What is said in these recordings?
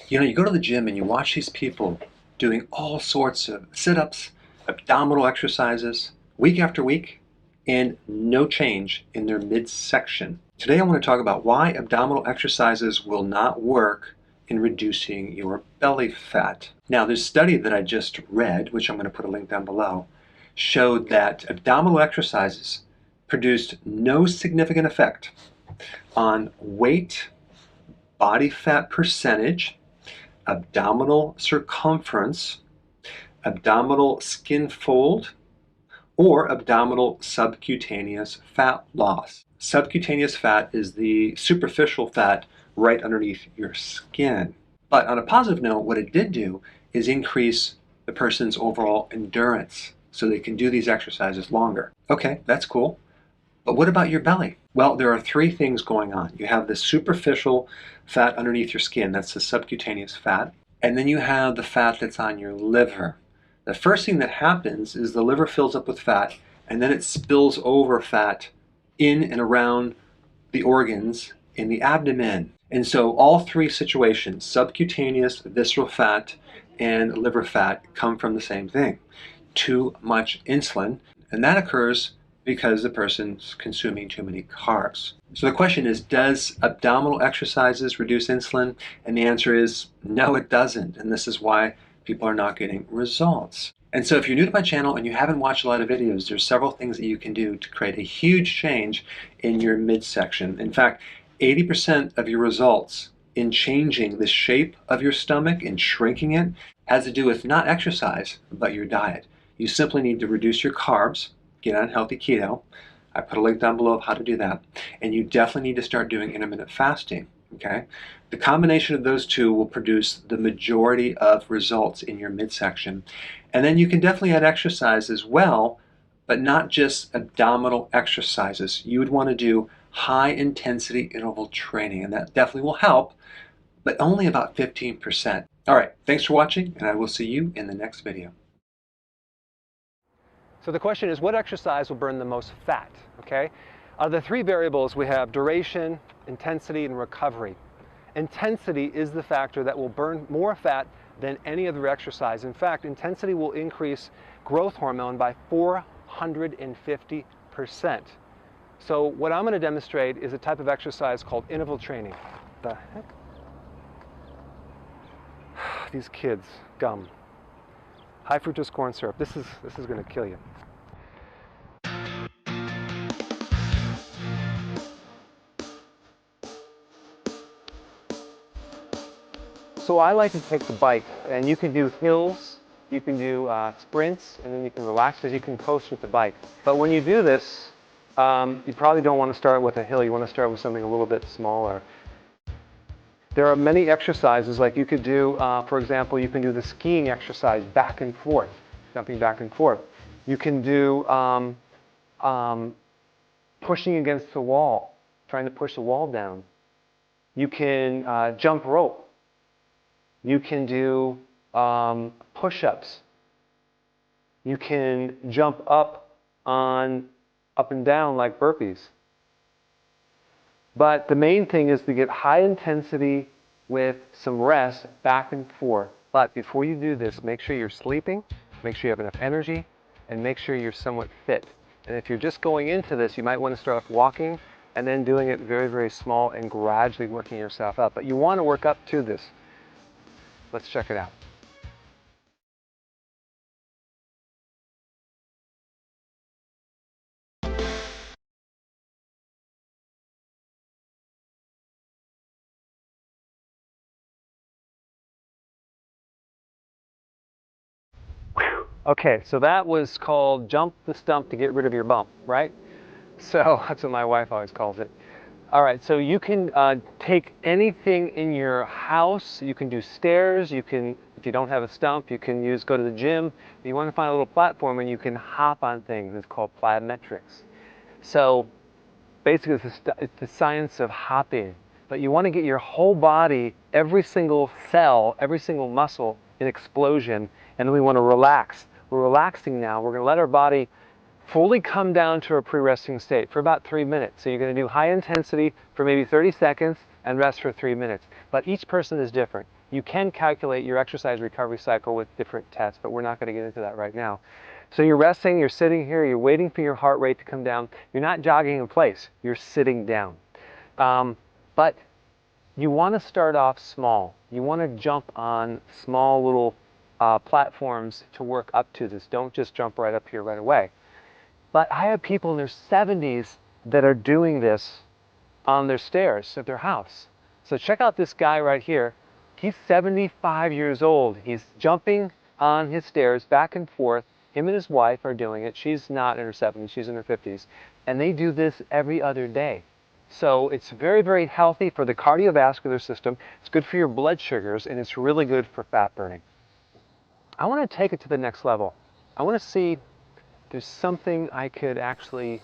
You know, you go to the gym and you watch these people doing all sorts of sit-ups, abdominal exercises, week after week, and no change in their midsection. Today I want to talk about why abdominal exercises will not work in reducing your belly fat. Now, this study that I just read, which I'm going to put a link down below, showed that abdominal exercises produced no significant effect on weight, body fat percentage, abdominal circumference, abdominal skin fold, or abdominal subcutaneous fat loss. Subcutaneous fat is the superficial fat right underneath your skin. But on a positive note, what it did do is increase the person's overall endurance so they can do these exercises longer. Okay, that's cool. But what about your belly? Well, there are three things going on. You have the superficial fat underneath your skin, that's the subcutaneous fat, and then you have the fat that's on your liver. The first thing that happens is the liver fills up with fat, and then it spills over fat in and around the organs in the abdomen. And so all three situations, subcutaneous, visceral fat, and liver fat, come from the same thing: too much insulin, and that occurs because the person's consuming too many carbs. So the question is, does abdominal exercises reduce insulin? And the answer is no, it doesn't. And this is why people are not getting results. And so if you're new to my channel and you haven't watched a lot of videos, there's several things that you can do to create a huge change in your midsection. In fact, 80% of your results in changing the shape of your stomach and shrinking it has to do with not exercise, but your diet. You simply need to reduce your carbs, get on healthy keto. I put a link down below of how to do that. And you definitely need to start doing intermittent fasting, okay? The combination of those two will produce the majority of results in your midsection. And then you can definitely add exercise as well, but not just abdominal exercises. You would want to do high intensity interval training, and that definitely will help, but only about 15%. All right, thanks for watching, and I will see you in the next video. So the question is, what exercise will burn the most fat, okay? Out of the three variables, we have duration, intensity, and recovery. Intensity is the factor that will burn more fat than any other exercise. In fact, intensity will increase growth hormone by 450%. So what I'm going to demonstrate is a type of exercise called interval training. What the heck? These kids, gum. High fructose corn syrup. This is going to kill you. So I like to take the bike, and you can do hills, you can do sprints, and then you can relax as you can coast with the bike. But when you do this, you probably don't want to start with a hill. You want to start with something a little bit smaller. There are many exercises, like you could do, for example, you can do the skiing exercise, back and forth, jumping back and forth. You can do pushing against the wall, trying to push the wall down. You can jump rope. You can do push-ups. You can jump up and down like burpees. But the main thing is to get high intensity with some rest, back and forth. But before you do this, make sure you're sleeping, make sure you have enough energy, and make sure you're somewhat fit. And if you're just going into this, you might want to start off walking and then doing it very, very small and gradually working yourself up. But you want to work up to this. Let's check it out. Okay, so that was called jump the stump to get rid of your bump, right? So that's what my wife always calls it. All right, so you can take anything in your house. You can do stairs. You can, if you don't have a stump, you can go to the gym. If you want to find a little platform and you can hop on things, it's called plyometrics. So basically it's the science of hopping. But you want to get your whole body, every single cell, every single muscle in explosion, and then we want to relax. We're relaxing now. We're going to let our body fully come down to a pre-resting state for about 3 minutes. So you're going to do high intensity for maybe 30 seconds and rest for 3 minutes. But each person is different. You can calculate your exercise recovery cycle with different tests, but we're not going to get into that right now. So you're resting, you're sitting here, you're waiting for your heart rate to come down. You're not jogging in place, you're sitting down. But you want to start off small. You want to jump on small little platforms to work up to this. Don't just jump right up here right away. But I have people in their 70s that are doing this on their stairs at their house. So check out this guy right here. He's 75 years old. He's jumping on his stairs back and forth. Him and his wife are doing it. She's not in her 70s, she's in her 50s. And they do this every other day. So it's very, very healthy for the cardiovascular system. It's good for your blood sugars, and it's really good for fat burning. I want to take it to the next level. I want to see if there's something I could actually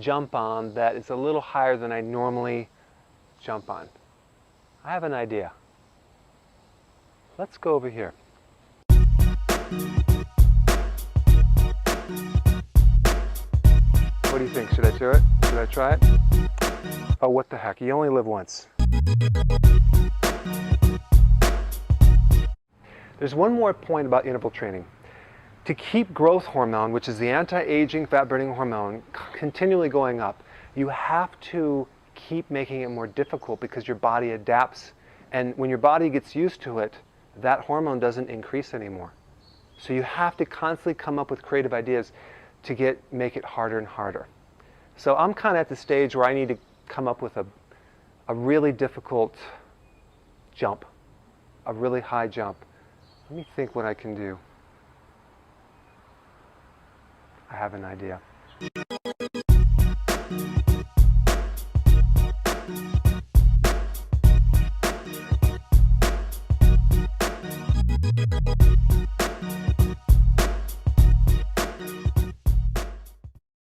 jump on that is a little higher than I normally jump on. I have an idea. Let's go over here. What do you think? Should I do it? Should I try it? Oh, what the heck? You only live once. There's one more point about interval training. To keep growth hormone, which is the anti-aging fat-burning hormone, continually going up, you have to keep making it more difficult because your body adapts. And when your body gets used to it, that hormone doesn't increase anymore. So you have to constantly come up with creative ideas to make it harder and harder. So I'm kind of at the stage where I need to come up with a really difficult jump, a really high jump. Let me think what I can do. I have an idea.